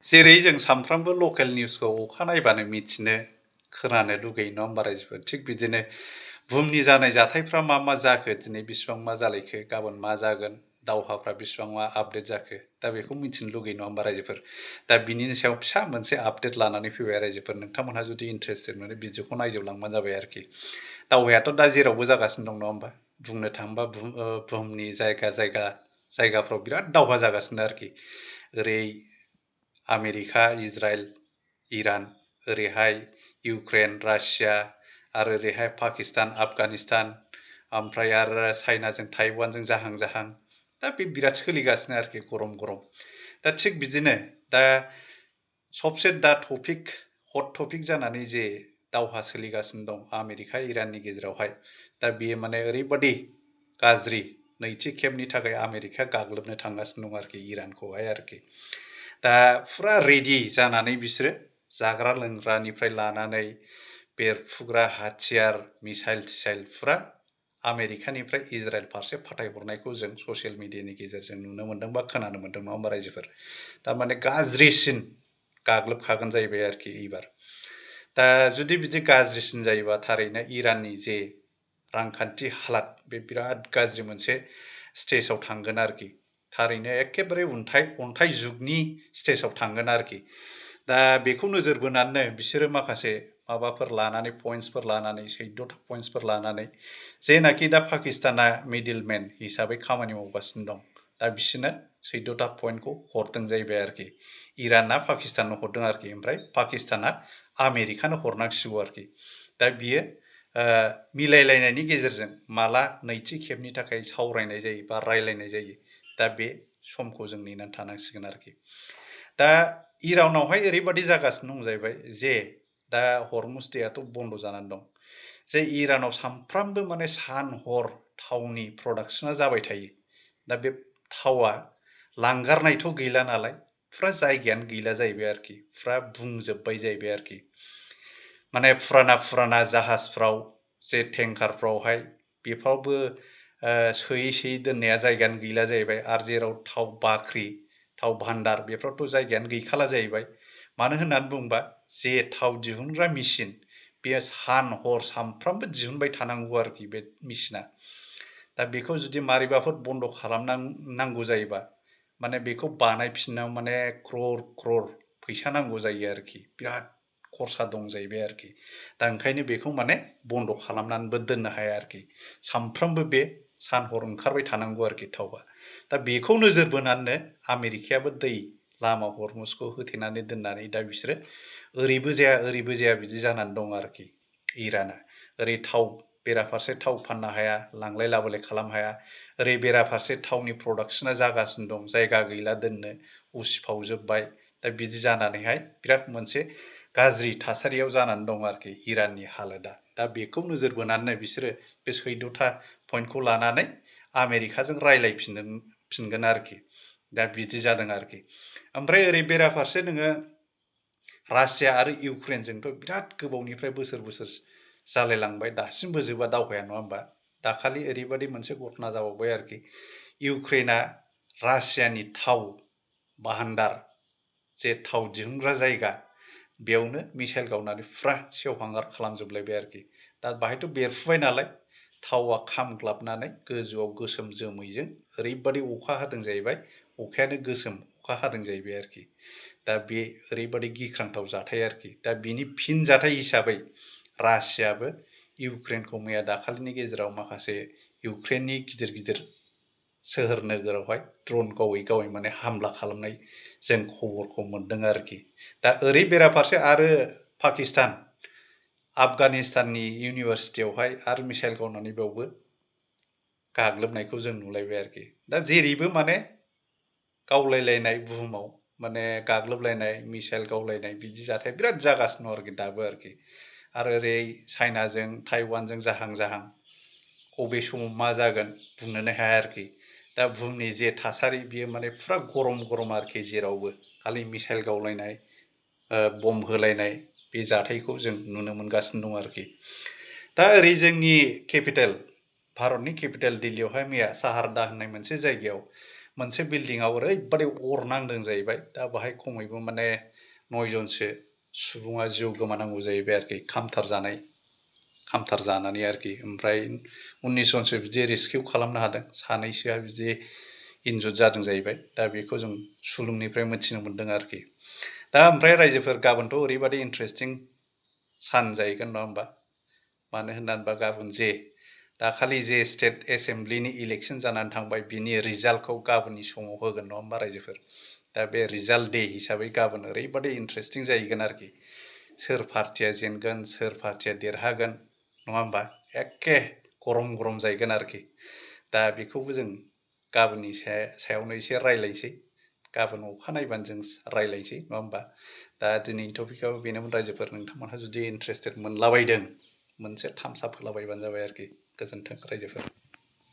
जेरै जों सानफ्रामबो लकेल निउसखौ अखा नायबानो मिथिनो खोनानो लुगैयो नङा होमबा रायजोफोर थिग बिदिनो बुहुमनि जानाय जाथायफ्रा मा जाखो दिनै बिसिबां मा जालायखो गाबोन मा जागोन दावहाफ्रा बिसिबां मा आपडेट जाखो दा बेखौ मिथिनो लुगैयो नङा होमबा रायजोफोर दा बिनि सायाव फिसा मोनसे आपडेट लानानै फैबाय रायजोफोर नोंथांमोनहा जुदि इन्टारेस्टेड मोनो भिडिअखौ नायजोबलांबानो जाबाय आरोखि दावहायाथ' दा जेरावबो जागासिनो दं नङा होमबा बुंनो थाङोबा बुहुमनि जायगाफ्राव बिराद दावहा जागासिनो आरोखि ओरै आमेरिका इजराइल इरान ओरैहाय इउक्रेन रासिया आरो ओरैहाय पाकिस्तान आफगानिस्तान ओमफ्राय आरो चाइनाजों ताइवानजों जाहां दा बे बिराद सोलिगासिनो आरोखि गरम दा थिग बिदिनो दा सबसे दा हट टपिक जानानै जे दावहा सोलिगासिनो दं आमेरिका इराननि गेजेरावहाय दा बेयो माने ओरैबादि गाज्रि नैथि खेबनि थाखाय आमेरिकाया गाग्लोबनो थांगासिनो दं आरोखि इरानखौहाय आरोखि दा फुरा रेडि जानानै बिसोरो जाग्रा लोंग्रानिफ्राय लानानै बेरफुग्रा हाथियार मिसाइल थिसाइल फुरा आमेरिकानिफ्राय इजराइल फारसे फाथायहरनायखौ जों ससियेल मिडियानि गेजेरजों नुनो मोन्दों बा खोनानो मोन्दों नङा होमबा रायजोफोर थारमाने गाज्रिसिन गाग्लोबखागोन जाहैबाय आरोखि एबार दा जुदि बिदि गाज्रिसिन जायोबा थारैनो इराननि जे रांखान्थि हालाद बे बिराद गाज्रि मोनसे स्टेजाव थांगोन आरोखि थारैनो एखेबारे अन्थाइ जुगनि स्टेजाव थांगोन आरोखि दा बेखौ नोजोर बोनानैनो बिसोरो माखासे माबाफोर लानानै पइन्ट्सफोर लानानै 14टा पइन्ट्सफोर लानानै जेनाखि दा पाकिस्ताना मिडिलमेन हिसाबै खामानि मावगासिनो दं दा बिसोरनो 14टा पइन्टखौ हरदों जाहैबाय आरोखि इराना पाकिस्ताननो हरदों आरोखि ओमफ्राय पाकिस्ताना आमेरिकानो हरनांसिगौ आरोखि दा बियो मिलायलायनायनि गेजेरजों माला नैथि खेबनि थाखाय सावरायनाय जायो बा रायलायनाय जायो दा बे समखौ जों नेनानै थानांसिगोन आरोखि दा इरानावहाय ओरैबादि जागासिनो दं जाहैबाय जे दा हरमुज दैयाथ' बन्द' जानानै दं जे इरानाव सानफ्रामबो माने सान हर थावनि प्रडाक्सना जाबाय थायो दा बे थावा लांगारनायथ' गैला नालाय फुरा जायगायानो गैला जाहैबाय आरोखि फुरा बुंजोब्बाय जाहैबाय आरोखि माने फुराना जाहाजफ्राव जे टेंकारफ्रावहाय बेफ्रावबो सोयै दोननाया जायगायानो गैला जाहैबाय आरो जेराव थाव बाख्रि थाव भान्डार बेफ्रावथ' जायगायानो गैखाला जाहैबाय मानो होननानै बुङोबा जे थाव दिहुनग्रा मेचिन बेयो सान हर सानफ्रामबो दिहुनबाय थानांगौ आरोखि बे मेचिना दा बेखौ जुदि मारैबाफोर बन्द' खालामनांगौ जायोबा माने बेखौ बानायफिननायाव माने क्रर फैसा नांगौ जायो आरोखि बिराद खरसा दं जाहैबाय आरोखि दा ओंखायनो बेखौ माने बन्द' खालामनानैबो दोननो हाया आरोखि सानफ्रामबो बे सान हर ओंखारबाय थानांगौ आरोखि थावआ दा बेखौ नोजोर बोनानैनो आमेरिकायाबो दै लामा हरमुजखौ होथेनानै दोननानै दा बिसोरो ओरैबो जाया बिदि जानानै दं आरोखि इराना ओरै थाव बेराफारसे थाव फाननो हाया लांलाय लाबोलाय खालामनो हाया ओरै बेराफारसे थावनि प्रडाक्सना जागासिनो दं जायगा गैला दोननो उसिफावजोब्बाय दा बिदि जानानैहाय बिराद मोनसे गाज्रि थासारियाव जानानै दं आरोखि इराननि हालोदा दा बेखौ नोजोर बोनानैनो बिसोरो बे 14टा पइन्टखौ लानानै आमेरिकाजों रायलायफिनगोन आरोखि दा बिदि जादों आरोखि ओमफ्राय ओरै बेराफारसे नोङो रासिया आरो इउक्रेनजोंथ' बिराद गोबावनिफ्राय बोसोर जालायलांबाय दासिमबो जोबा दावहाया नङा होमबा दाखालि ओरैबादि मोनसे घटना जाबावबाय आरोखि इउक्रेना रासियानि थाव भान्डार जे थाव दिहुनग्रा जायगा बेयावनो मिसाइल गावनानै फुरा सेवहांगार खालामजोबलायबाय आरोखि दा बाहायथ' बेरफुबाय नालाय थावआ खामग्लाबनानै गोजौआव गोसोम जोमैजों ओरैबादि अखा हादों जाहैबाय अखायानो गोसोम अखा हादों जाहैबाय आरोखि दा बे ओरैबादि गिख्रांथाव जाथाय आरोखि दा बिनि फिन जाथाय हिसाबै रासियाबो इउक्रेनखौ मैया दाखालिनि गेजेराव माखासे इउक्रेननि गिदिर सोहोर नोगोरावहाय ड्रन गावै माने हामला खालामनाय जों खबरखौ मोन्दों आरोखि दा ओरै बेराफारसे आरो पाकिस्तान आफगानिस्ताननि इउनिभारसिटियावहाय आरो मिसाइल गावनानै बेयावबो गाग्लोबनायखौ जों नुलायबाय आरोखि दा जेरैबो माने गावलायलायनाय बुहुमाव माने गाग्लोबलायनाय मिसाइल गावलायनाय बिदि जाथाय बिराद जागासिनो दं आरोखि दाबो आरोखि आरो ओरै चाइनाजों ताइवानजों जाहां बबे समाव मा जागोन बुंनोनो हाया आरोखि दा बुहुमनि जे थासारि बियो माने फुरा गरम आरोखि जेरावबो खालि मिसाइल गावलायनाय बम होलायनाय बे जाथायखौ जों नुनो मोनगासिनो दं आरोखि दा ओरै जोंनि केपिटेल भारतनि केपिटेल दिल्लीयावहाय मैया साहारदा होननाय मोनसे जायगायाव मोनसे बिल्डिंआव ओरैबादि अर नांदों जाहैबाय दा बाहाय खमैबो माने 9 जनसो सुबुङा जिउ गोमानांगौ जाहैबाय आरोखि खामथार जानानै आरोखि ओमफ्राय 19 जनसो बिदि रेस्किउ खालामनो हादों सानैसोआ बिदि इनजुर्ड जादों जाहैबाय दा बेखौ जों सुलुंनिफ्राय मिथिनो मोन्दों आरोखि दा ओमफ्राय रायजोफोर गाबोनथ' ओरैबादि इन्टारेस्टिं सान जाहैगोन नङा होमबा मानो होननानै बुङोबा गाबोन जे दाखालि जे स्टेट एसेम्ब्लिनि इलेक्सन जानानै थांबाय बिनि रिजाल्टखौ गाबोननि समाव होगोन नङा होमबा रायजोफोर दा बे रिजाल्ट डे हिसाबै गाबोन ओरैबादि इन्टारेस्टिं जाहैगोन आरोखि सोर पार्टिया जेनगोन सोर पार्टिया देरहागोन नङा होमबा एखे गरम गरम जाहैगोन आरोखि दा बेखौबो जों गाबोननि सायावनो एसे रायलायनोसै गाबोन अखा नायबानो जों रायलायनोसै नङा होमबा दा दिनैनि टपिकआव बेनोमोन रायजोफोर नोंथांमोनहा जुदि इन्टारेस्टेड मोनलाबायदों मोनसे थाम्स आप होलाबायबानो जाबाय आरोखि गोजोन्थों रायजोफोर